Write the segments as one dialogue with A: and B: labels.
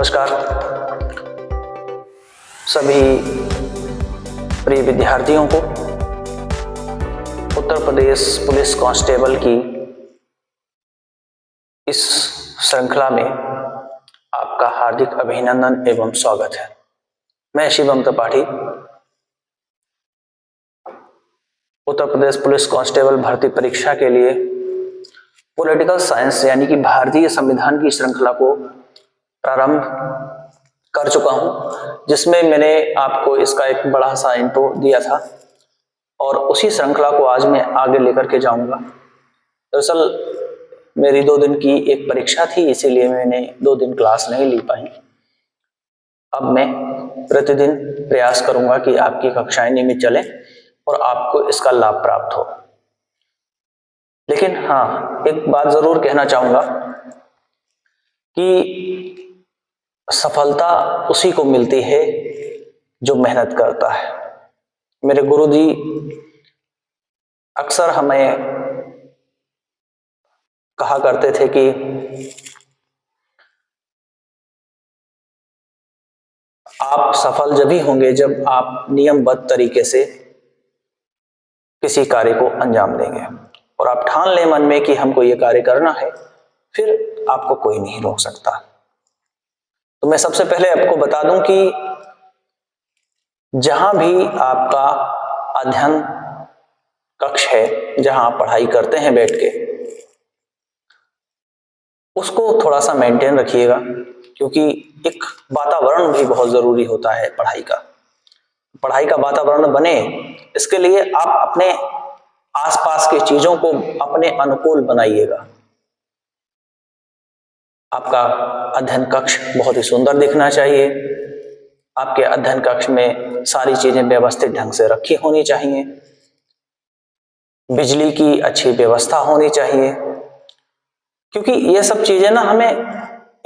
A: नमस्कार सभी प्रिय विद्यार्थियों को। उत्तर प्रदेश पुलिस कांस्टेबल की इस श्रृंखला में आपका हार्दिक अभिनंदन एवं स्वागत है। मैं शिवम त्रिपाठी उत्तर प्रदेश पुलिस कांस्टेबल भर्ती परीक्षा के लिए पॉलिटिकल साइंस यानी कि भारतीय संविधान की श्रृंखला को प्रारंभ कर चुका हूं, जिसमें मैंने आपको इसका एक बड़ा सा इंट्रो दिया था और उसी श्रृंखला को आज मैं आगे लेकर के जाऊंगा। दरअसल मेरी 2 दिन की एक परीक्षा थी, इसीलिए मैंने 2 दिन क्लास नहीं ली पाई। अब मैं प्रतिदिन प्रयास करूंगा कि आपकी कक्षाएं नियमित चलें और आपको इसका लाभ प्राप्त हो। लेकिन हाँ, एक बात जरूर कहना चाहूंगा कि सफलता उसी को मिलती है जो मेहनत करता है। मेरे गुरुजी अक्सर हमें कहा करते थे कि आप सफल जब ही होंगे जब आप नियमबद्ध तरीके से किसी कार्य को अंजाम देंगे और आप ठान लें मन में कि हमको ये कार्य करना है, फिर आपको कोई नहीं रोक सकता। तो मैं सबसे पहले आपको बता दूं कि जहां भी आपका अध्ययन कक्ष है, जहां आप पढ़ाई करते हैं बैठ के, उसको थोड़ा सा मेंटेन रखिएगा, क्योंकि एक वातावरण भी बहुत जरूरी होता है पढ़ाई का वातावरण बने, इसके लिए आप अपने आसपास की चीजों को अपने अनुकूल बनाइएगा। आपका अध्ययन कक्ष बहुत ही सुंदर दिखना चाहिए। आपके अध्ययन कक्ष में सारी चीजें व्यवस्थित ढंग से रखी होनी चाहिए। बिजली की अच्छी व्यवस्था होनी चाहिए, क्योंकि ये सब चीजें ना हमें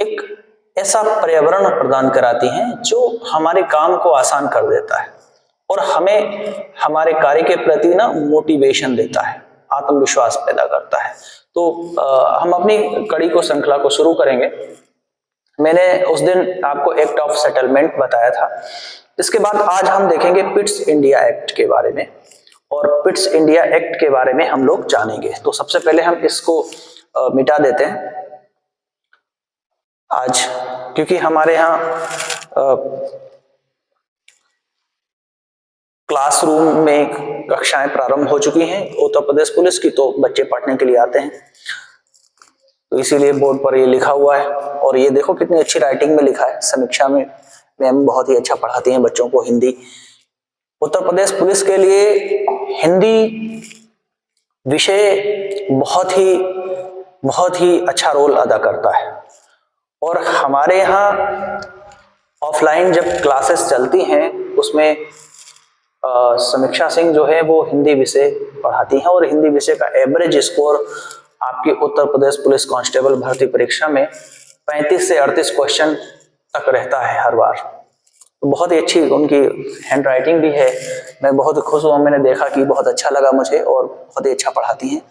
A: एक ऐसा पर्यावरण प्रदान कराती हैं जो हमारे काम को आसान कर देता है और हमें हमारे कार्य के प्रति ना मोटिवेशन देता है, आत्मविश्वास पैदा करता है। तो हम अपनी कड़ी को श्रृंखला को शुरू करेंगे। मैंने उस दिन आपको एक्ट ऑफ सेटलमेंट बताया था। इसके बाद आज हम देखेंगे पिट्स इंडिया एक्ट के बारे में, और पिट्स इंडिया एक्ट के बारे में हम लोग जानेंगे। तो सबसे पहले हम इसको मिटा देते हैं आज, क्योंकि हमारे यहाँ क्लासरूम में कक्षाएं प्रारंभ हो चुकी हैं उत्तर प्रदेश पुलिस की, तो बच्चे पढ़ने के लिए आते हैं, तो इसीलिए बोर्ड पर ये लिखा हुआ है। और ये देखो कितनी अच्छी राइटिंग में लिखा है। समीक्षा में मैम बहुत ही अच्छा पढ़ाती हैं बच्चों को हिंदी। उत्तर प्रदेश पुलिस के लिए हिंदी विषय बहुत ही अच्छा रोल अदा करता है। और हमारे यहाँ ऑफलाइन जब क्लासेस चलती हैं उसमें समीक्षा सिंह जो है वो हिंदी विषय पढ़ाती हैं, और हिंदी विषय का एवरेज स्कोर आपकी उत्तर प्रदेश पुलिस कांस्टेबल भर्ती परीक्षा में 35 से 38 क्वेश्चन तक रहता है हर बार। तो बहुत ही अच्छी उनकी हैंड राइटिंग भी है। मैं बहुत खुश हुआ, मैंने देखा कि बहुत अच्छा लगा मुझे और बहुत ही अच्छा पढ़ाती हैं।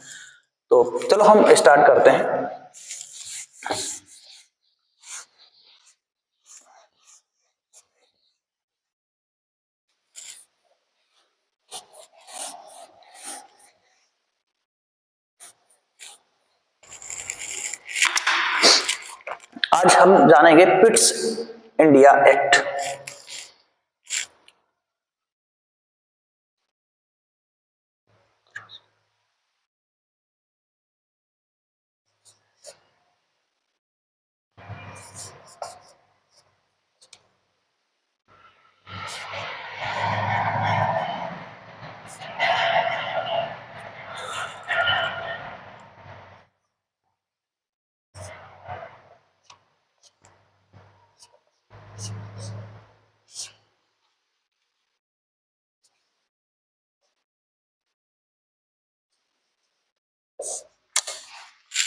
A: तो चलो हम स्टार्ट करते हैं। आज हम जानेंगे पिट्स इंडिया एक्ट।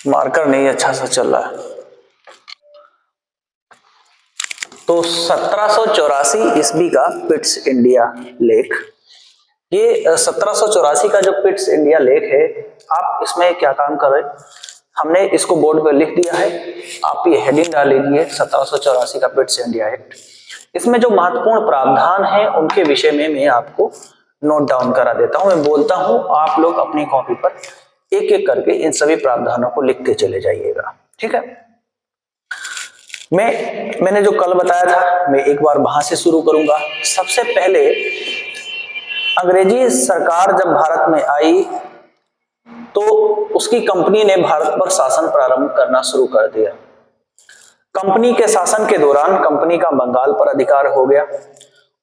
A: मार्कर नहीं अच्छा सा चल रहा है। तो 1784 ईस्वी का पिट्स इंडिया लेख, ये 1784 का जो पिट्स इंडिया लेख है, आप इसमें क्या काम कर रहे हैं, हमने इसको बोर्ड पर लिख दिया है, आप ये हेडिंग डाल लीजिए 1784 का पिट्स इंडिया एक्ट। इसमें जो महत्वपूर्ण प्रावधान है उनके विषय में मैं आपको नोट डाउन करा देता हूं, मैं बोलता हूं, आप लोग अपनी कॉपी पर एक एक करके इन सभी प्रावधानों को लिखते चले जाइएगा, ठीक है। मैंने जो कल बताया था मैं एक बार वहां से शुरू करूंगा। सबसे पहले अंग्रेजी सरकार जब भारत में आई तो उसकी कंपनी ने भारत पर शासन प्रारंभ करना शुरू कर दिया। कंपनी के शासन के दौरान कंपनी का बंगाल पर अधिकार हो गया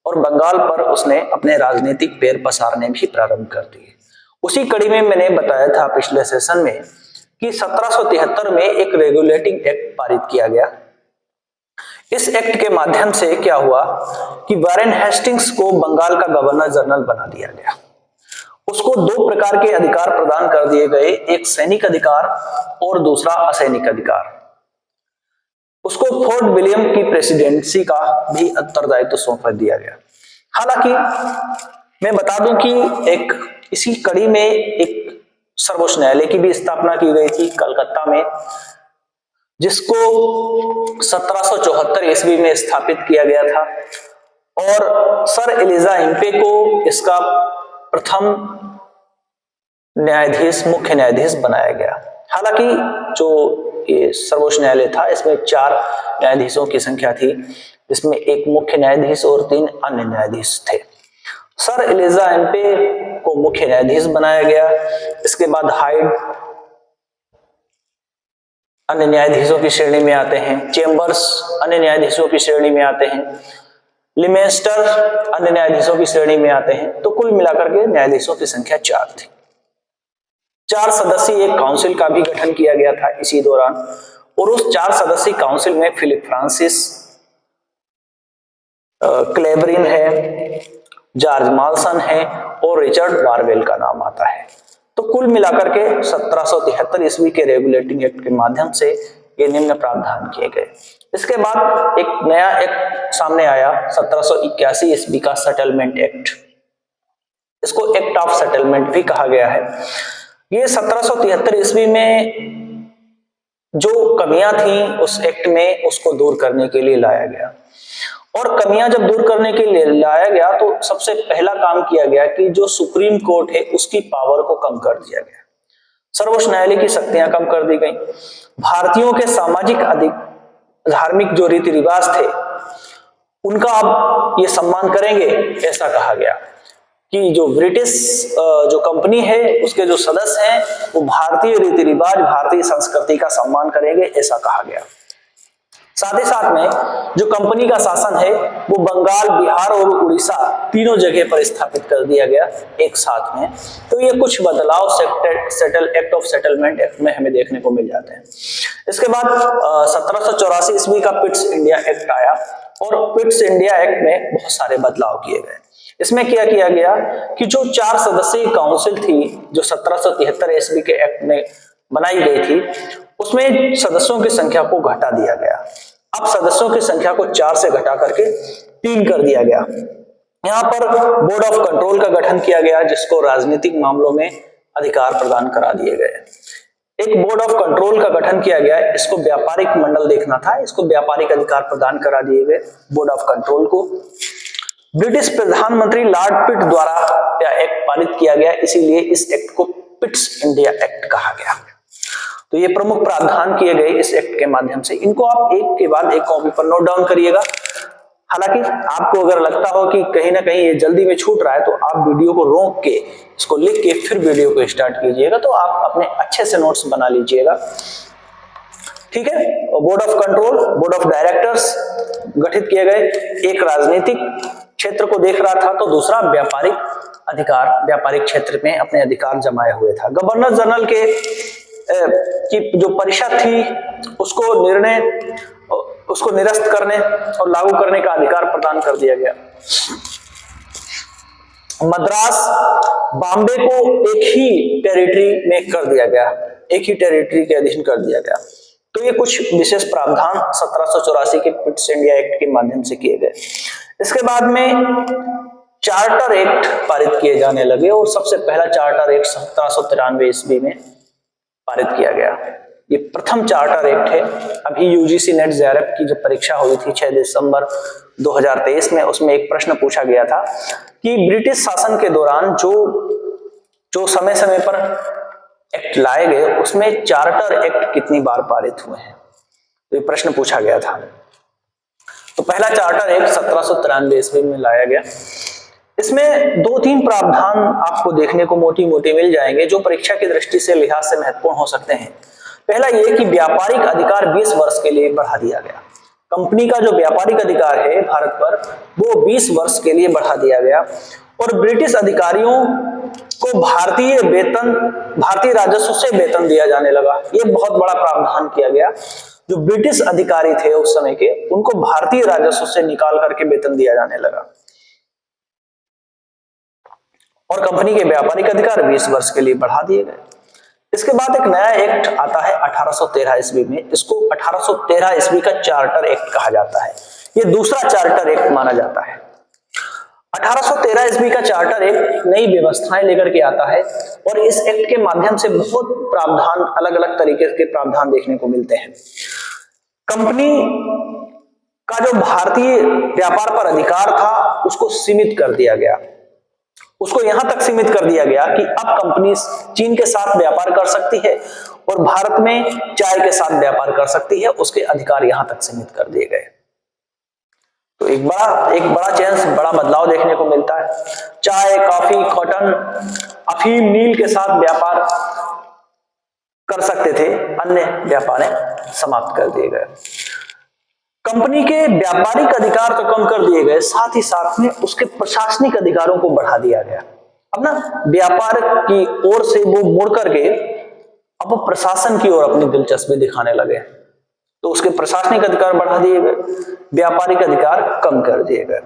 A: और बंगाल पर उसने अपने राजनीतिक पैर पसारने भी प्रारंभ कर दिए। उसी कड़ी में मैंने बताया था पिछले सेशन में कि 1773 में एक रेगुलेटिंग एक्ट पारित किया गया। इस एक्ट के माध्यम से क्या हुआ कि वारेन हेस्टिंग्स को बंगाल का गवर्नर जनरल बना दिया गया। उसको दो प्रकार के अधिकार प्रदान कर दिए गए, एक सैनिक अधिकार और दूसरा असैनिक अधिकार। उसको फोर्ट विलियम की प्रेसिडेंसी का भी उत्तरदायित्व सौंप दिया गया। हालांकि मैं बता दूं कि एक इसी कड़ी में एक सर्वोच्च न्यायालय की भी स्थापना की गई थी कलकत्ता में, जिसको 1774 ईस्वी में स्थापित किया गया था और सर एलिजा इम्पे को इसका प्रथम न्यायाधीश, मुख्य न्यायाधीश बनाया गया। हालांकि जो ये सर्वोच्च न्यायालय था इसमें 4 न्यायाधीशों की संख्या थी, जिसमें एक मुख्य न्यायाधीश और 3 अन्य न्यायाधीश थे। सर एलिजा एम्पे को मुख्य न्यायाधीश बनाया गया। इसके बाद हाइड अन्य न्यायाधीशों की श्रेणी में आते हैं, चेम्बर्स अन्य न्यायाधीशों की श्रेणी में आते हैं, लिमेस्टर अन्य न्यायाधीशों की श्रेणी में आते हैं। तो कुल मिलाकर के न्यायाधीशों की संख्या 4 थी। 4 सदस्यीय एक काउंसिल का भी गठन किया गया था इसी दौरान और उस 4 सदस्यीय काउंसिल में फिलिप फ्रांसिस, क्लेबरिन है, जॉर्ज मॉल्सन है और रिचर्ड बारवेल का नाम आता है। तो कुल मिलाकर के 1773 ईस्वी के रेगुलेटिंग एक्ट के माध्यम से ये निम्न प्रावधान किए गए। इसके बाद एक नया एक्ट सामने आया 1781 ईस्वी का सेटलमेंट एक्ट। इसको एक्ट ऑफ सेटलमेंट भी कहा गया है। ये 1773 ईस्वी में जो कमियां थी उस एक्ट में उसको दूर करने के लिए लाया गया और कमियां जब दूर करने के लिए लाया गया तो सबसे पहला काम किया गया कि जो सुप्रीम कोर्ट है उसकी पावर को कम कर दिया गया। सर्वोच्च न्यायालय की शक्तियां कम कर दी गई। भारतीयों के सामाजिक धार्मिक जो रीति रिवाज थे उनका अब ये सम्मान करेंगे, ऐसा कहा गया कि जो ब्रिटिश जो कंपनी है उसके जो सदस्य हैं वो भारतीय रीति रिवाज, भारतीय संस्कृति का सम्मान करेंगे, ऐसा कहा गया। साथ ही साथ में जो कंपनी का शासन है वो बंगाल, बिहार और उड़ीसा तीनों जगह पर स्थापित कर दिया गया एक साथ में। तो ये कुछ बदलाव एक्ट ऑफ सेटलमेंट एक्ट में हमें देखने को मिल जाते हैं। इसके बाद 1784 ईस्वी का पिट्स इंडिया एक्ट आया और पिट्स इंडिया एक्ट में बहुत सारे बदलाव किए गए। इसमें क्या किया गया कि जो 4 सदस्यीय काउंसिल थी जो 1773 ईस्वी के एक्ट में बनाई गई थी उसमें सदस्यों की संख्या को घटा दिया गया। अब सदस्यों की संख्या को 4 से घटा करके 3 कर दिया गया। यहाँ पर बोर्ड ऑफ कंट्रोल का गठन किया गया जिसको राजनीतिक मामलों में अधिकार प्रदान करा दिए गए। एक बोर्ड ऑफ कंट्रोल का गठन किया गया, इसको व्यापारिक मंडल देखना था, इसको व्यापारिक अधिकार प्रदान करा दिए गए बोर्ड ऑफ कंट्रोल को। ब्रिटिश प्रधानमंत्री लॉर्ड पिट द्वारा यह एक्ट पारित किया गया, इसीलिए इस एक्ट को पिट्स इंडिया एक्ट कहा गया। तो ये प्रमुख प्रावधान किए गए इस एक्ट के माध्यम से। इनको आप एक के बाद एक कॉपी पर नोट डाउन करिएगा। हालांकि आपको अगर लगता हो कि कहीं ना कहीं ये जल्दी में छूट रहा है तो आप वीडियो को रोक के इसको लिख के फिर वीडियो को स्टार्ट कीजिएगा, तो आप अपने अच्छे से नोट्स बना लीजिएगा, ठीक है। Board of control, board of directors गठित किए गए। एक राजनीतिक क्षेत्र को देख रहा था तो दूसरा व्यापारिक अधिकार, व्यापारिक क्षेत्र में अपने अधिकार जमाए हुए था। गवर्नर जनरल की जो परिषद थी उसको निरस्त करने और लागू करने का अधिकार प्रदान कर दिया गया। मद्रास, बॉम्बे को एक ही टेरिटरी में कर दिया गया, एक ही टेरिटरी के अधीन कर दिया गया। तो ये कुछ विशेष प्रावधान 1784 के पिट्स इंडिया एक्ट के माध्यम से किए गए। इसके बाद में चार्टर एक्ट पारित किए जाने लगे और सबसे पहला चार्टर एक्ट 1793 ईस्वी में पारित किया गया। ये प्रथम चार्टर एक्ट है। अभी यूजीसी नेट जेआरएफ की जो परीक्षा हुई थी 6 दिसंबर 2023 में, उसमें एक प्रश्न पूछा गया था कि ब्रिटिश शासन के दौरान जो समय समय पर एक्ट लाए गए उसमें चार्टर एक्ट कितनी बार पारित हुए हैं, तो ये प्रश्न पूछा गया था। तो पहला चार्टर एक्ट 1793 ईस्वी में लाया गया। इसमें 2-3 प्रावधान आपको देखने को मोटी मोटी मिल जाएंगे जो परीक्षा की दृष्टि से लिहाज से महत्वपूर्ण हो सकते हैं। पहला यह कि व्यापारिक अधिकार 20 वर्ष के लिए बढ़ा दिया गया। कंपनी का जो व्यापारिक अधिकार है भारत पर वो 20 वर्ष के लिए बढ़ा दिया गया और ब्रिटिश अधिकारियों को भारतीय राजस्व से वेतन दिया जाने लगा। ये बहुत बड़ा प्रावधान किया गया। जो ब्रिटिश अधिकारी थे उस समय के, उनको भारतीय राजस्व से निकाल करके वेतन दिया जाने लगा और कंपनी के व्यापारिक अधिकार 20 वर्ष के लिए बढ़ा दिए गए। इसके बाद एक नया एक्ट आता है 1813 ईस्वी में। इसको 1813 ईस्वी का चार्टर एक्ट कहा जाता है। ये दूसरा चार्टर एक्ट माना जाता है। 1813 ईस्वी का चार्टर एक्ट नई व्यवस्थाएं लेकर के आता है और इस एक्ट के माध्यम से बहुत प्रावधान, अलग अलग तरीके के प्रावधान देखने को मिलते हैं। कंपनी का जो भारतीय व्यापार पर अधिकार था उसको सीमित कर दिया गया। उसको यहां तक सीमित कर दिया गया कि अब कंपनी चीन के साथ व्यापार कर सकती है और भारत में चाय के साथ व्यापार कर सकती है। उसके अधिकार यहां तक सीमित कर दिए गए। तो एक बड़ा चेंज, बड़ा बदलाव देखने को मिलता है। चाय, कॉफी, कॉटन, अफीम, नील के साथ व्यापार कर सकते थे, अन्य व्यापार समाप्त कर दिए गए। कंपनी के व्यापारिक अधिकार तो कम कर दिए गए, साथ ही साथ में उसके प्रशासनिक अधिकारों को बढ़ा दिया गया। अब ना व्यापार की ओर से वो मुड़ करके अब वो प्रशासन की ओर अपनी दिलचस्पी दिखाने लगे, तो उसके प्रशासनिक अधिकार बढ़ा दिए गए, व्यापारिक अधिकार कम कर दिए गए।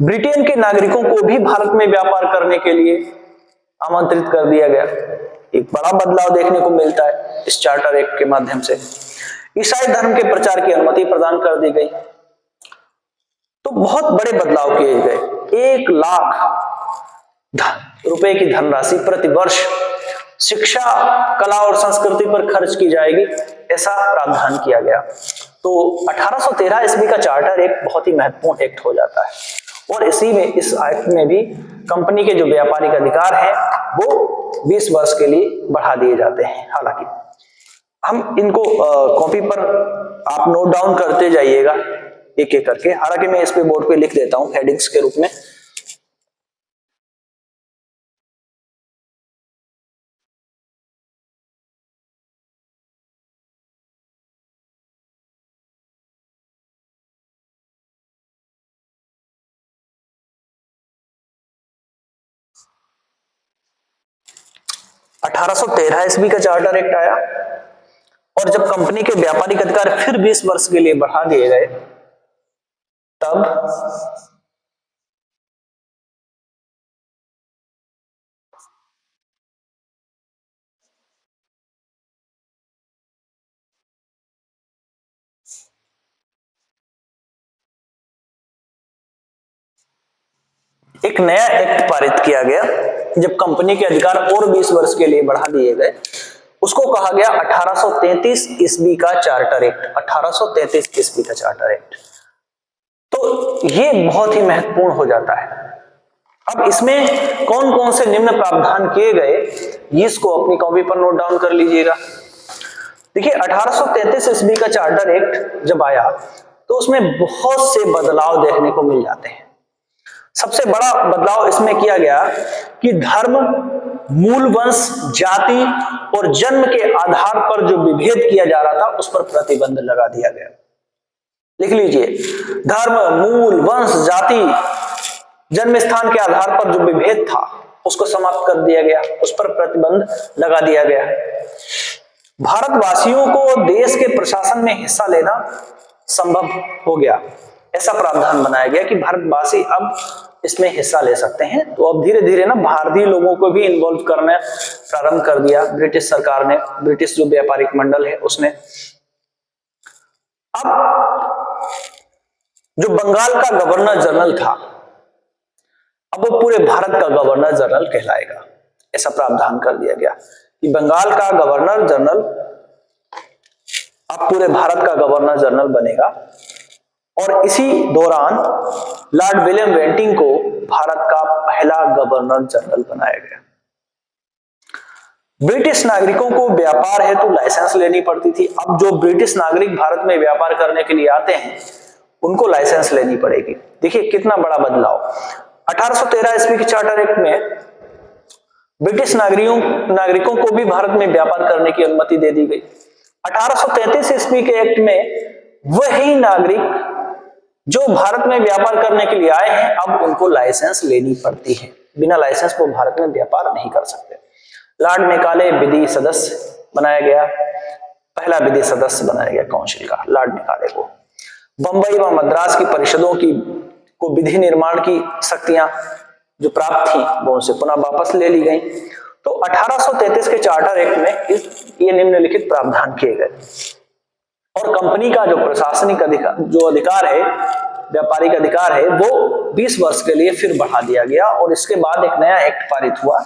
A: ब्रिटेन के नागरिकों को भी भारत में व्यापार करने के लिए आमंत्रित कर दिया गया। एक बड़ा बदलाव देखने को मिलता है इस चार्टर एक्ट के माध्यम से। ईसाई धर्म के प्रचार की अनुमति प्रदान कर दी गई। तो बहुत बड़े बदलाव किए गए। 1 लाख रुपए की धनराशि प्रति वर्ष शिक्षा, कला और संस्कृति पर खर्च की जाएगी, ऐसा प्रावधान किया गया। तो 1813 ईस्वी का चार्टर एक बहुत ही महत्वपूर्ण एक्ट हो जाता है और इस एक्ट में भी कंपनी के जो व्यापारिक अधिकार हैं वो 20 वर्ष के लिए बढ़ा दिए जाते हैं। हालांकि हम इनको कॉपी पर आप नोट डाउन करते जाइएगा एक एक करके। हालांकि मैं इस पे बोर्ड पे लिख देता हूं हेडिंग्स के रूप में। अठारह सौ 13 ईस्वी का चार्टर एक्ट आया और जब कंपनी के व्यापारिक अधिकार फिर 20 वर्ष के लिए बढ़ा दिए गए, तब एक नया एक्ट पारित किया गया। जब कंपनी के अधिकार और 20 वर्ष के लिए बढ़ा दिए गए, उसको कहा गया 1833 ईस्वी का चार्टर एक्ट। 1833 ईस्वी का चार्टर एक्ट। तो ये बहुत ही महत्वपूर्ण हो जाता है। अब इसमें कौन कौन से निम्न प्रावधान किए गए, इसको अपनी कॉपी पर नोट डाउन कर लीजिएगा। देखिए 1833 ईस्वी का चार्टर एक्ट जब आया तो उसमें बहुत से बदलाव देखने को मिल जाते हैं। सबसे बड़ा बदलाव इसमें किया गया कि धर्म, मूल वंश, जाति और जन्म के आधार पर जो विभेद किया जा रहा था उस पर प्रतिबंध लगा दिया गया। लिख लीजिए, धर्म, मूल, वंश, जाति, जन्म स्थान के आधार पर जो विभेद था उसको समाप्त कर दिया गया, उस पर प्रतिबंध लगा दिया गया। भारतवासियों को देश के प्रशासन में हिस्सा लेना संभव हो गया, ऐसा प्रावधान बनाया गया कि भारतवासी अब इसमें हिस्सा ले सकते हैं। तो अब धीरे धीरे ना भारतीय लोगों को भी इन्वॉल्व करना प्रारंभ कर दिया ब्रिटिश सरकार ने, ब्रिटिश जो व्यापारिक मंडल है उसने। अब जो बंगाल का गवर्नर जनरल था, अब वो पूरे भारत का गवर्नर जनरल कहलाएगा, ऐसा प्रावधान कर दिया गया कि बंगाल का गवर्नर जनरल अब पूरे भारत का गवर्नर जनरल बनेगा। और इसी दौरान लॉर्ड विलियम बेंटिंक को भारत का पहला गवर्नर जनरल बनाया गया। ब्रिटिश नागरिकों को व्यापार हेतु लाइसेंस लेनी पड़ती थी। अब जो ब्रिटिश नागरिक भारत में व्यापार करने के लिए आते हैं उनको लाइसेंस लेनी पड़ेगी। देखिए कितना बड़ा बदलाव। 1813 ईस्वी के चार्टर एक्ट में ब्रिटिश नागरिकों को भी भारत में व्यापार करने की अनुमति दे दी गई। 1833 ईस्वी के एक्ट में वही नागरिक जो भारत में व्यापार करने के लिए आए हैं अब उनको लाइसेंस लेनी पड़ती है। बिना लाइसेंस वो भारत में व्यापार नहीं कर सकते। लॉर्ड मैकाले विधि सदस्य बनाया गया, पहला विधि सदस्य बनाया गया काउंसिल का लॉर्ड मैकाले को। बंबई व मद्रास की परिषदों को विधि निर्माण की शक्तियां जो प्राप्त थी वो उनसे पुनः वापस ले ली गई। तो 1833 के चार्टर एक्ट में ये निम्नलिखित प्रावधान किए गए। और कंपनी का जो प्रशासनिक अधिकार है, व्यापारिक अधिकार है, वो 20 वर्ष के लिए फिर बढ़ा दिया गया। और इसके बाद एक नया एक्ट पारित हुआ,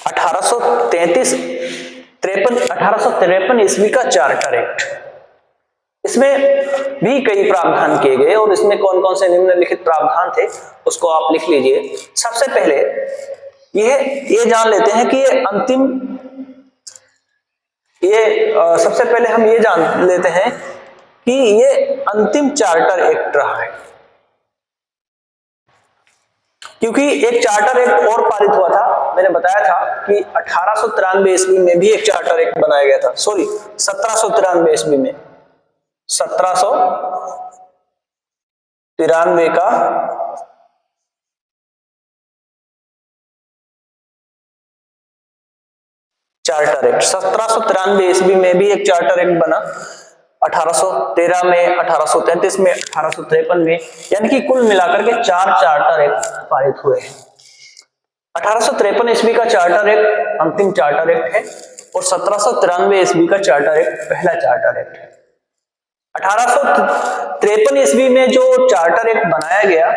A: अठारह सौ तिरपन ईस्वी का चार्टर एक्ट। इसमें भी कई प्रावधान किए गए और इसमें कौन कौन से निम्नलिखित प्रावधान थे उसको आप लिख लीजिए। सबसे पहले ये जान लेते हैं कि सबसे पहले हम ये जान लेते हैं कि ये अंतिम चार्टर एक्ट रहा है, क्योंकि एक चार्टर एक्ट और पारित हुआ था। मैंने बताया था कि 1893 ईस्वी में भी एक चार्टर एक्ट बनाया गया था। सॉरी 1793 ईस्वी में, 1793 का चार्टर एक्ट, 1793 ईस्वी में भी एक चार्टर एक्ट बना। 1813 में, 1833 में, 1853 में, यानी कि कुल मिलाकर के 4 चार्टर एक्ट पारित हुए हैं। 1853 ईस्वी का चार्टर एक्ट अंतिम चार्टर एक्ट है और 1793 ईस्वी का चार्टर एक्ट पहला चार्टर एक्ट है। 1853 ईस्वी में जो चार्टर एक्ट बनाया गया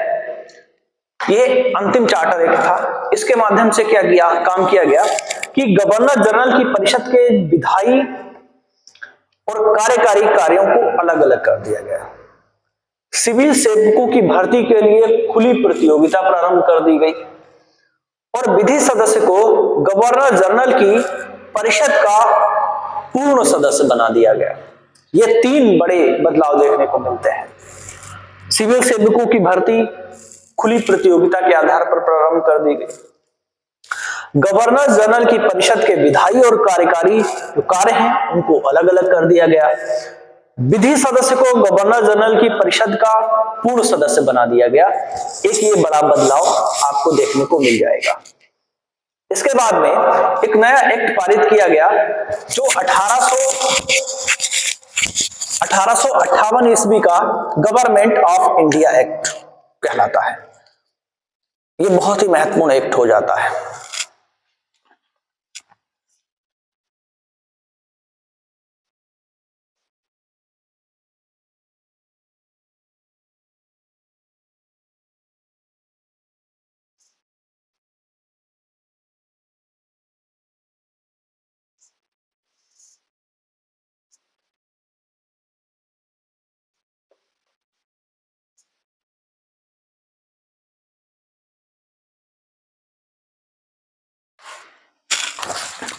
A: ये अंतिम चार्टर एक्ट था। इसके माध्यम से काम किया गया कि गवर्नर जनरल की परिषद के विधायी और कार्यकारी कार्यों को अलग अलग कर दिया गया। सिविल सेवकों की भर्ती के लिए खुली प्रतियोगिता प्रारंभ कर दी गई और विधि सदस्य को गवर्नर जनरल की परिषद का पूर्ण सदस्य बना दिया गया। ये 3 बड़े बदलाव देखने को मिलते हैं। सिविल सेवकों की भर्ती खुली प्रतियोगिता के आधार पर प्रारंभ कर दी गई। गवर्नर जनरल की परिषद के विधायी और कार्यकारी जो कार्य हैं उनको अलग अलग कर दिया गया। विधि सदस्य को गवर्नर जनरल की परिषद का पूर्ण सदस्य बना दिया गया। एक ये बड़ा बदलाव आपको देखने को मिल जाएगा। इसके बाद में एक नया एक्ट पारित किया गया जो 1858 ईस्वी का गवर्नमेंट ऑफ इंडिया एक्ट कहलाता है। ये बहुत ही महत्वपूर्ण एक्ट हो जाता है।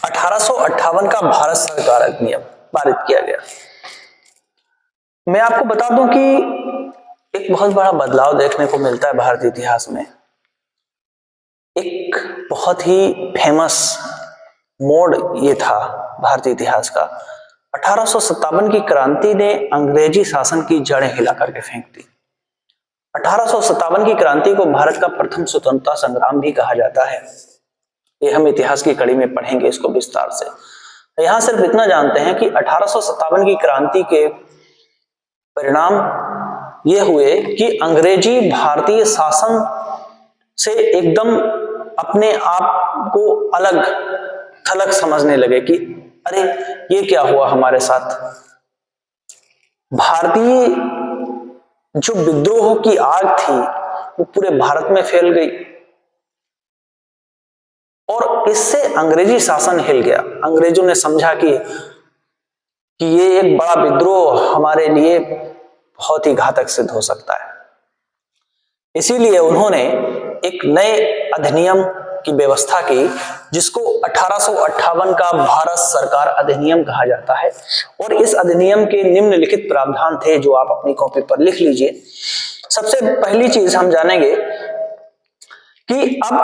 A: अठारह का भारत सरकार अधिनियम पारित किया गया। मैं आपको बता दूं कि एक बहुत बड़ा बदलाव देखने को मिलता है भारतीय इतिहास में। एक बहुत ही फेमस मोड़ ये था भारतीय इतिहास का। 1857 की क्रांति ने अंग्रेजी शासन की जड़ें हिला करके फेंक दी। 1857 की क्रांति को भारत का प्रथम स्वतंत्रता संग्राम भी कहा जाता है। ये हम इतिहास की कड़ी में पढ़ेंगे इसको विस्तार से। यहां सिर्फ इतना जानते हैं कि 1857 की क्रांति के परिणाम ये हुए कि अंग्रेजी भारतीय शासन से एकदम अपने आप को अलग थलग समझने लगे कि अरे ये क्या हुआ हमारे साथ। भारतीय जो विद्रोह की आग थी वो पूरे भारत में फैल गई और इससे अंग्रेजी शासन हिल गया। अंग्रेजों ने समझा कि ये एक बड़ा विद्रोह हमारे लिए बहुत ही घातक सिद्ध हो सकता है। इसीलिए उन्होंने एक नए अधिनियम की व्यवस्था की जिसको 1858 का भारत सरकार अधिनियम कहा जाता है। और इस अधिनियम के निम्नलिखित प्रावधान थे जो आप अपनी कॉपी पर लिख लीजिए। सबसे पहली चीज हम जानेंगे कि अब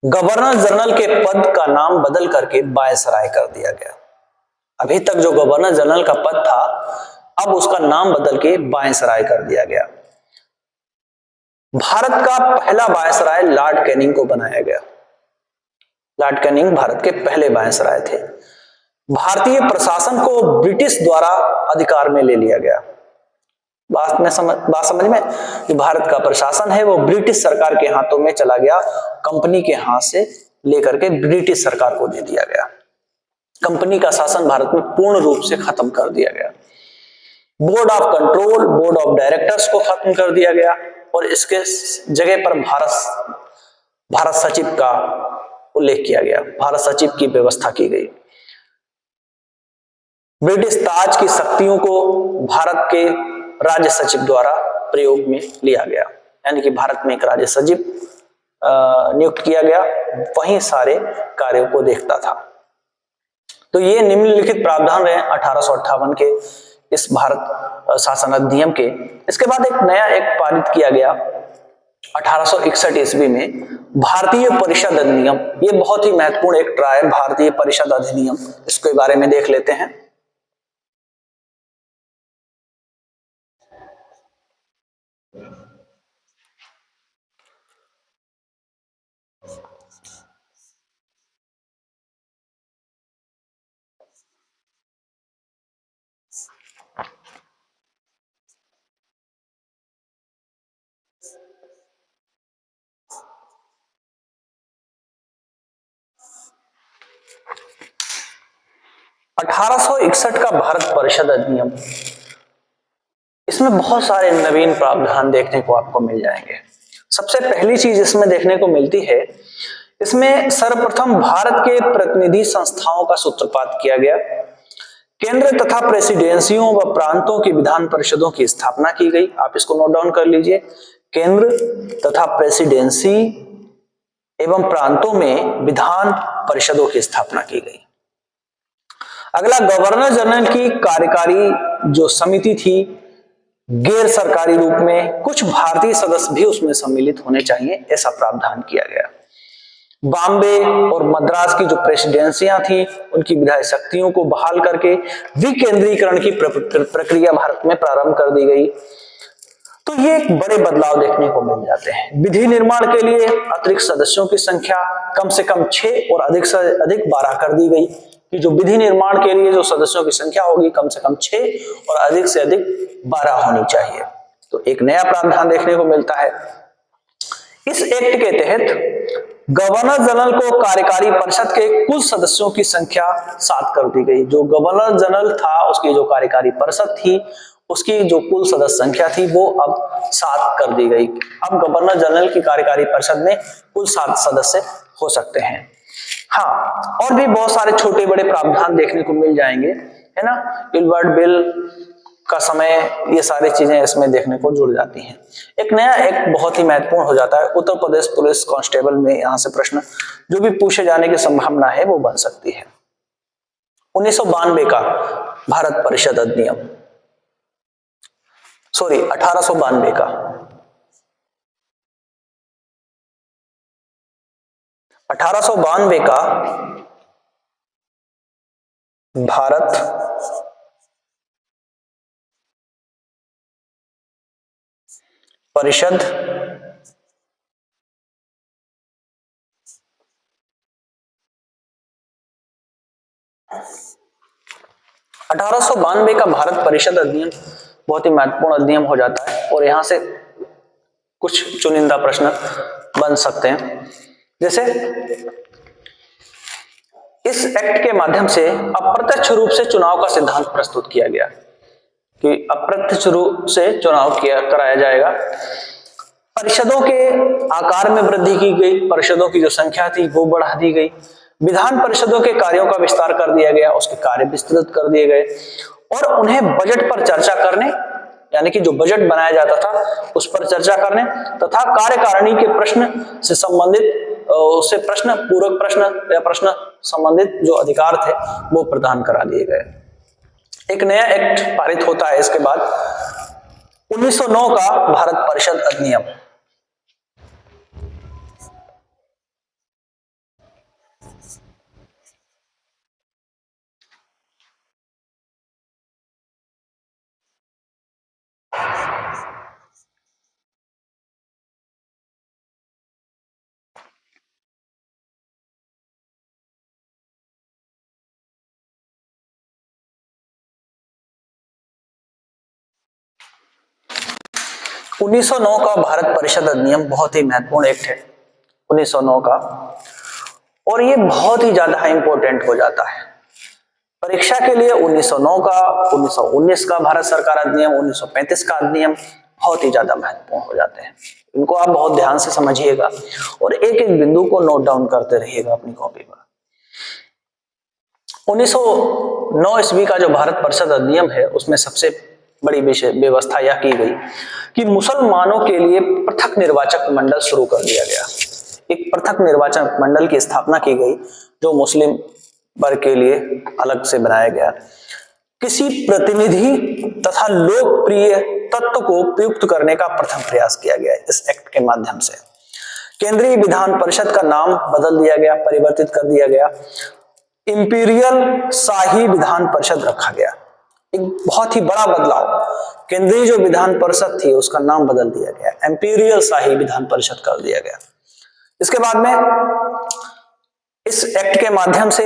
A: गवर्नर जनरल के पद का नाम बदल करके वायसराय कर दिया गया। अभी तक जो गवर्नर जनरल का पद था अब उसका नाम बदल के वायसराय कर दिया गया। भारत का पहला वायसराय लॉर्ड कैनिंग को बनाया गया। लॉर्ड कैनिंग भारत के पहले वायसराय थे। भारतीय प्रशासन को ब्रिटिश द्वारा अधिकार में ले लिया गया। बात समझ में, जो भारत का प्रशासन है वो ब्रिटिश सरकार के हाथों में चला गया, कंपनी के हाथ से लेकर के ब्रिटिश सरकार को दे दिया गया। कंपनी का शासन भारत में पूर्ण रूप से खत्म कर दिया गया। Board of control, board of directors को खत्म कर दिया गया और इसके जगह पर भारत सचिव का उल्लेख किया गया। भारत सचिव की व्यवस्था की गई। ब्रिटिश ताज की शक्तियों को भारत के राज्य सचिव द्वारा प्रयोग में लिया गया, यानी कि भारत में एक राज्य सचिव नियुक्त किया गया, वहीं सारे कार्यों को देखता था। तो ये निम्नलिखित प्रावधान रहे 1858 के इस भारत शासन अधिनियम के। इसके बाद एक नया एक्ट पारित किया गया 1861 ईस्वी में, भारतीय परिषद अधिनियम। ये बहुत ही महत्वपूर्ण एक्ट रहा है, भारतीय परिषद अधिनियम। इसके बारे में देख लेते हैं। अठारह सौ 61 का भारत परिषद अधिनियम, इसमें बहुत सारे नवीन प्रावधान देखने को आपको मिल जाएंगे। सबसे पहली चीज इसमें देखने को मिलती है, इसमें सर्वप्रथम भारत के प्रतिनिधि संस्थाओं का सूत्रपात किया गया। केंद्र तथा प्रेसिडेंसियों व प्रांतों की विधान परिषदों की स्थापना की गई। आप इसको नोट डाउन कर लीजिए। केंद्र तथा प्रेसिडेंसी एवं प्रांतों में विधान परिषदों की स्थापना की गई। अगला, गवर्नर जनरल की कार्यकारी जो समिति थी गैर सरकारी रूप में, कुछ भारतीय सदस्य भी उसमें सम्मिलित होने चाहिए, ऐसा प्रावधान किया गया। बॉम्बे और मद्रास की जो प्रेसिडेंसियां थी उनकी विधायी शक्तियों को बहाल करके विकेंद्रीकरण की प्रक्रिया भारत में प्रारंभ कर दी गई। तो ये एक बड़े बदलाव देखने को मिल जाते हैं। विधि निर्माण के लिए अतिरिक्त सदस्यों की संख्या कम से कम 6 और अधिक से अधिक 12 कर दी गई, कि जो विधि निर्माण के लिए जो सदस्यों की संख्या होगी कम से कम 6 और अधिक से अधिक 12 होनी चाहिए। तो एक नया प्रावधान देखने को मिलता है। इस एक्ट के तहत गवर्नर जनरल को कार्यकारी परिषद के कुल सदस्यों की संख्या 7 कर दी गई। जो गवर्नर जनरल था उसकी जो कार्यकारी परिषद थी उसकी जो कुल सदस्य संख्या थी वो अब 7 कर दी गई। अब गवर्नर जनरल की कार्यकारी परिषद में कुल 7 सदस्य हो सकते हैं। हाँ, और भी बहुत सारे छोटे बड़े प्रावधान देखने को मिल जाएंगे, है ना। इल्बर्ट बिल का समय, ये सारी चीजें इसमें देखने को जुड़ जाती हैं। एक नया एक बहुत ही महत्वपूर्ण हो जाता है, उत्तर प्रदेश पुलिस कांस्टेबल में यहां से प्रश्न जो भी पूछे जाने की संभावना है वो बन सकती है। 1992 का भारत परिषद अधिनियम, 1892 का 1892 का भारत परिषद का भारत परिषद अधिनियम बहुत ही महत्वपूर्ण अधिनियम हो जाता है और यहां से कुछ चुनिंदा प्रश्न बन सकते हैं। जैसे इस एक्ट के माध्यम से अप्रत्यक्ष रूप से चुनाव का सिद्धांत प्रस्तुत किया गया कि अप्रत्यक्ष रूप से चुनाव कराया जाएगा। परिषदों के आकार में वृद्धि की गई, परिषदों की जो संख्या थी वो बढ़ा दी गई, विधान परिषदों के कार्यों का विस्तार कर दिया गया, उसके कार्य विस्तृत कर दिए गए और उन्हें बजट पर चर्चा करने, यानी कि जो बजट बनाया जाता था उस पर चर्चा करने तथा कार्यकारिणी के प्रश्न से संबंधित उससे प्रश्न पूरक प्रश्न या प्रश्न संबंधित जो अधिकार थे वो प्रदान करा दिए गए। एक नया एक्ट पारित होता है इसके बाद, 1909 का भारत परिषद अधिनियम। उन्नीस सौ नौ का भारत परिषद अधिनियम बहुत ही महत्वपूर्ण एक्ट है 1909 का, और ये बहुत ही ज्यादा इंपॉर्टेंट हो जाता है परीक्षा के लिए। 1909 का, 1919 का भारत सरकार अधिनियम, 1935 का अधिनियम बहुत ही ज्यादा महत्वपूर्ण हो जाते हैं। इनको आप बहुत ध्यान से समझिएगा और एक एक बिंदु को नोट डाउन करते रहिएगा अपनी कॉपी पर। 1909 ईस्वी का जो भारत परिषद अधिनियम है उसमें सबसे बड़ी व्यवस्था यह की गई कि मुसलमानों के लिए पृथक निर्वाचक मंडल शुरू कर दिया गया। एक पृथक निर्वाचक मंडल की स्थापना की गई जो मुस्लिम वर्ग के लिए अलग से बनाया गया। किसी प्रतिनिधि तथा लोकप्रिय तत्व को उपयुक्त करने का प्रथम प्रयास किया गया इस एक्ट के माध्यम से। केंद्रीय विधान परिषद का नाम बदल दिया गया, परिवर्तित कर दिया गया, इंपीरियल शाही विधान परिषद रखा गया। एक बहुत ही बड़ा बदलाव, केंद्रीय जो विधान परिषद थी उसका नाम बदल दिया गया, इंपीरियल शाही विधान परिषद कर दिया गया। इसके बाद में इस एक्ट के माध्यम से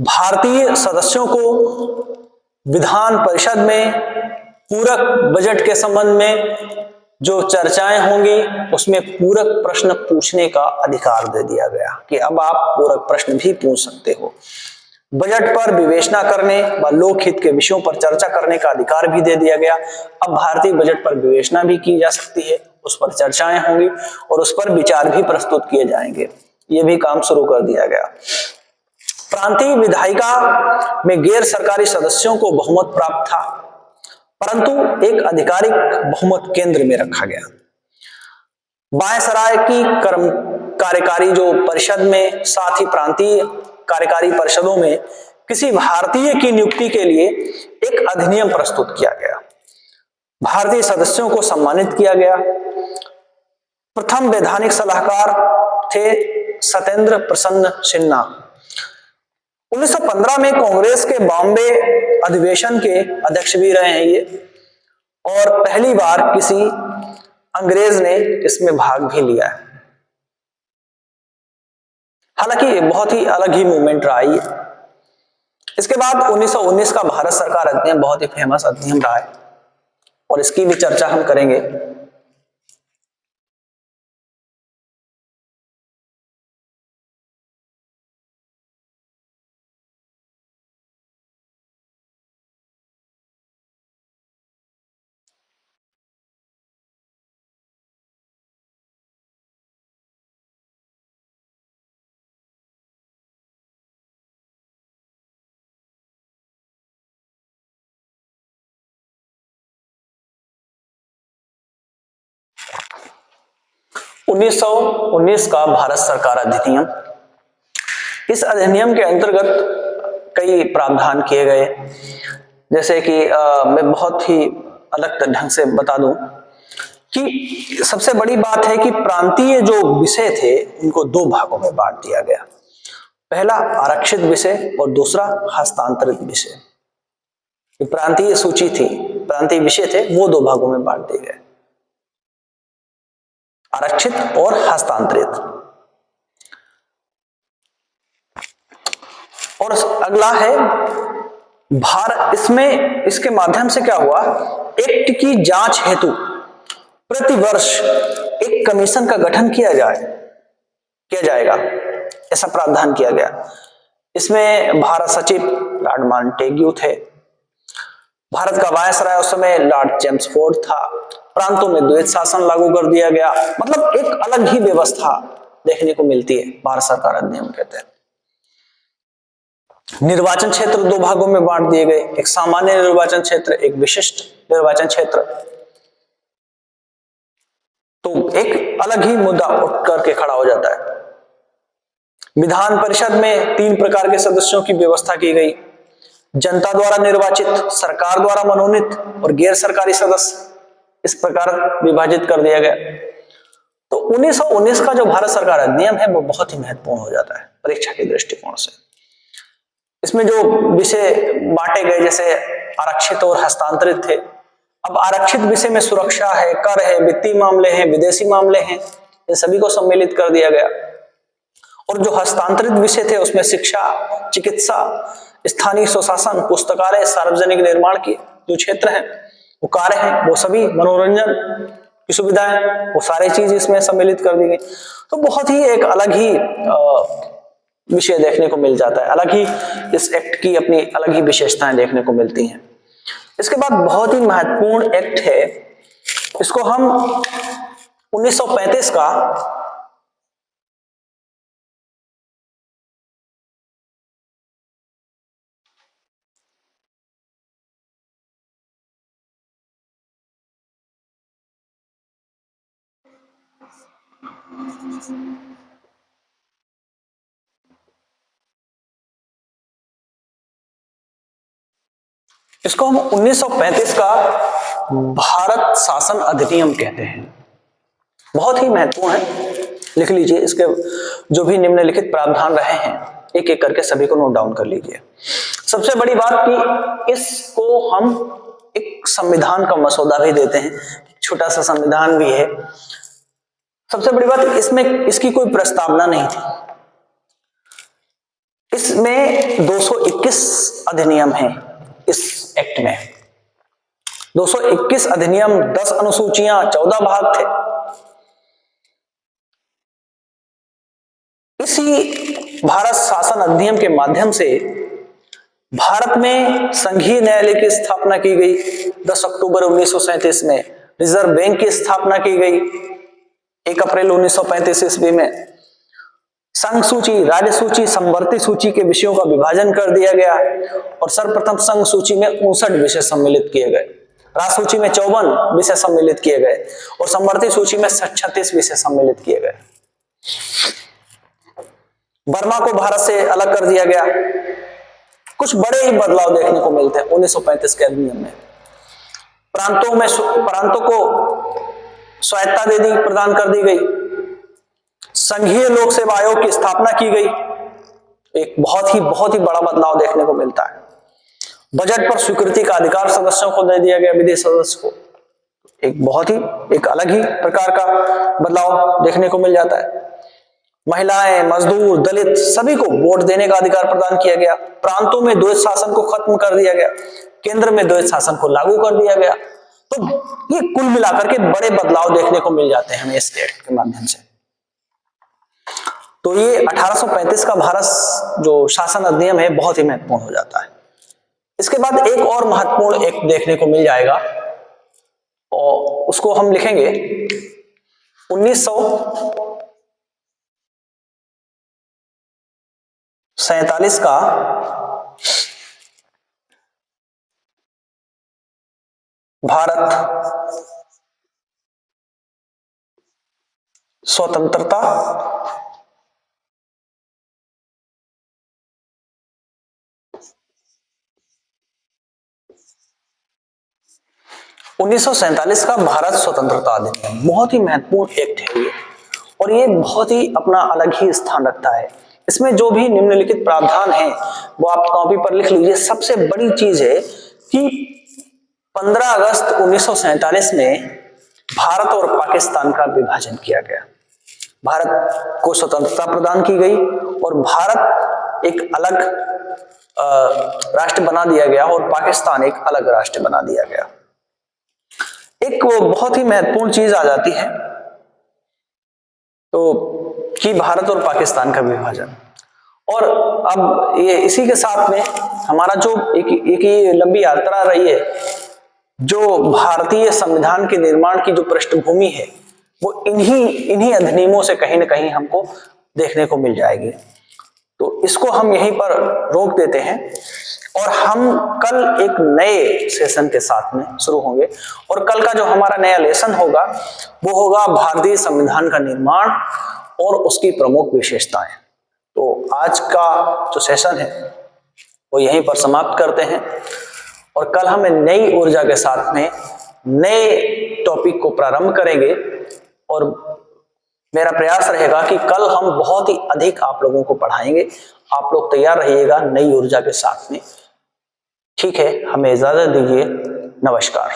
A: भारतीय सदस्यों को विधान परिषद में पूरक बजट के संबंध में जो चर्चाएं होंगी उसमें पूरक प्रश्न पूछने का अधिकार दे दिया गया कि अब आप पूरक प्रश्न भी पूछ सकते हो। बजट पर विवेचना करने व लोकहित के विषयों पर चर्चा करने का अधिकार भी दे दिया गया। अब भारतीय बजट पर विवेचना भी की जा सकती है, उस पर चर्चाएं होंगी और उस पर विचार भी प्रस्तुत किए जाएंगे। ये भी काम शुरू कर दिया गया। प्रांतीय विधायिका में गैर सरकारी सदस्यों को बहुमत प्राप्त था, परंतु एक आधिकारिक बहुमत केंद्र में रखा गया। बायसराय की कार्यकारी जो परिषद में, साथ ही प्रांतीय कार्यकारी परिषदों में किसी भारतीय की नियुक्ति के लिए एक अधिनियम प्रस्तुत किया गया। भारतीय सदस्यों को सम्मानित किया गया। प्रथम वैधानिक सलाहकार थे सत्येंद्र प्रसन्न सिन्हा। 1915 में कांग्रेस के बॉम्बे अधिवेशन के अध्यक्ष भी रहे हैं ये, और पहली बार किसी अंग्रेज ने इसमें भाग भी लिया है। हालांकि ये बहुत ही अलग ही मूवमेंट रहा है। इसके बाद 1919 का भारत सरकार अधिनियम बहुत ही फेमस अधिनियम रहा है और इसकी भी चर्चा हम करेंगे। उन्नीस सौ 19 का भारत सरकार अधिनियम, इस अधिनियम के अंतर्गत कई प्रावधान किए गए, जैसे कि मैं बहुत ही अलग ढंग से बता दूं कि सबसे बड़ी बात है कि प्रांतीय जो विषय थे उनको दो भागों में बांट दिया गया। पहला आरक्षित विषय और दूसरा हस्तांतरित विषय। प्रांतीय सूची थी, प्रांतीय विषय थे, वो दो भागों में बांट दिए गए, आरक्षित और हस्तांतरित। और अगला है इसमें इसके माध्यम से क्या हुआ, एक्ट की जांच हेतु प्रतिवर्ष एक कमीशन का गठन किया जाएगा, ऐसा प्रावधान किया गया। इसमें भारत सचिव लॉर्ड मॉन्टेग्यू थे। भारत का वायसराय उस समय लॉर्ड चेम्सफोर्ड था। प्रांतों में द्वैत शासन लागू कर दिया गया। मतलब एक अलग ही व्यवस्था देखने को मिलती है भारत सरकार अधिनियम के तहत। निर्वाचन क्षेत्र दो भागों में बांट दिए गए, एक सामान्य निर्वाचन क्षेत्र, एक विशिष्ट निर्वाचन क्षेत्र। तो एक अलग ही मुद्दा उठ करके खड़ा हो जाता है। विधान परिषद में 3 प्रकार के सदस्यों की व्यवस्था की गई, जनता द्वारा निर्वाचित, सरकार द्वारा मनोनीत और गैर सरकारी सदस्य। इस प्रकार विभाजित कर दिया गया। तो 1919 का जो भारत सरकार अधिनियम है वो बहुत ही महत्वपूर्ण हो जाता है परीक्षा के दृष्टिकोण से। इसमें जो विषय बांटे गए जैसे आरक्षित और हस्तांतरित थे। अब आरक्षित विषय में सुरक्षा है, कर है, वित्तीय मामले हैं, विदेशी मामले हैं, इन सभी को सम्मिलित कर दिया गया। और जो हस्तांतरित विषय थे उसमें शिक्षा, चिकित्सा, स्थानीय स्वशासन, पुस्तकालय, सार्वजनिक निर्माण के जो क्षेत्र हैं, वो कार्य हैं, वो सभी, मनोरंजन की सुविधाएं, वो सारी चीज इसमें सम्मिलित कर दी गई। तो बहुत ही एक अलग ही विषय देखने को मिल जाता है, अलग ही इस एक्ट की अपनी अलग ही विशेषताएं देखने को मिलती हैं। इसके बाद बहुत ही महत्वपूर्ण एक्ट है, इसको हम 1935 का इसको हम 1935 का भारत शासन अधिनियम कहते हैं। बहुत ही महत्वपूर्ण है, लिख लीजिए। इसके जो भी निम्नलिखित प्रावधान रहे हैं एक एक करके सभी को नोट डाउन कर लीजिए। सबसे बड़ी बात कि इसको हम एक संविधान का मसौदा भी देते हैं, छोटा सा संविधान भी है। सबसे बड़ी बात, इसमें इसकी कोई प्रस्तावना नहीं थी। इसमें 221 अधिनियम है। इस एक्ट में 221 अधिनियम, 10 अनुसूचियां, 14 भाग थे। इसी भारत शासन अधिनियम के माध्यम से भारत में संघीय न्यायालय की स्थापना की गई। 10 अक्टूबर 1937 में रिजर्व बैंक की स्थापना की गई। 1 अप्रैल 1935 ईस्वी में संघ सूची, राज्य सूची, समवर्ती सूची के विषयों का विभाजन कर दिया गया और सर्वप्रथम संघ सूची में 59 विषय सम्मिलित किए गए। राज्य सूची में 54 विषय सम्मिलित किए गए और समवर्ती सूची में 36 विषय सम्मिलित किए गए। बर्मा को भारत से अलग कर दिया गया। कुछ बड़े ही बदलाव देखने को मिलते हैं 1935 के अधिनियम में। प्रांतों को स्वायत्ता दे दी, प्रदान कर दी गई। संघीय लोक सेवा आयोग की स्थापना की गई। एक बहुत ही बड़ा बदलाव देखने को मिलता है। बजट पर स्वीकृति का अधिकार सदस्यों को दे दिया गया, विदेशी सदस्य को। एक अलग ही प्रकार का बदलाव देखने को मिल जाता है। महिलाएं, मजदूर, दलित सभी को वोट देने का अधिकार प्रदान किया गया। प्रांतों में द्वैत शासन को खत्म कर दिया गया, केंद्र में द्वैत शासन को लागू कर दिया गया। तो ये कुल मिलाकर के बड़े बदलाव देखने को मिल जाते हैं हमें इस एक्ट के माध्यम से। तो ये 1835 का भारत जो शासन अधिनियम है बहुत ही महत्वपूर्ण हो जाता है। इसके बाद एक और महत्वपूर्ण एक्ट देखने को मिल जाएगा और उसको हम लिखेंगे 1947 का भारत स्वतंत्रता का भारत स्वतंत्रता अधिनियम बहुत ही महत्वपूर्ण एक्ट है ये, और ये बहुत ही अपना अलग ही स्थान रखता है। इसमें जो भी निम्नलिखित प्रावधान है वो आप कॉपी पर लिख लीजिए। सबसे बड़ी चीज है कि 15 अगस्त 1947 में भारत और पाकिस्तान का विभाजन किया गया। भारत को स्वतंत्रता प्रदान की गई और भारत एक अलग राष्ट्र बना दिया गया और पाकिस्तान एक अलग राष्ट्र बना दिया गया। एक वो बहुत ही महत्वपूर्ण चीज आ जाती है तो कि भारत और पाकिस्तान का विभाजन। और अब ये इसी के साथ में हमारा जो एक ये लंबी यात्रा रही है, जो भारतीय संविधान के निर्माण की जो पृष्ठभूमि है वो इन्हीं अधिनियमों से कहीं ना कहीं हमको देखने को मिल जाएगी। तो इसको हम यहीं पर रोक देते हैं और हम कल एक नए सेशन के साथ में शुरू होंगे। और कल का जो हमारा नया लेसन होगा वो होगा भारतीय संविधान का निर्माण और उसकी प्रमुख विशेषताएं। तो आज का जो सेशन है वो यहीं पर समाप्त करते हैं और कल हम नई ऊर्जा के साथ में नए टॉपिक को प्रारंभ करेंगे। और मेरा प्रयास रहेगा कि कल हम बहुत ही अधिक आप लोगों को पढ़ाएंगे। आप लोग तैयार रहिएगा नई ऊर्जा के साथ में। ठीक है, हमें इजाजत दीजिए। नमस्कार।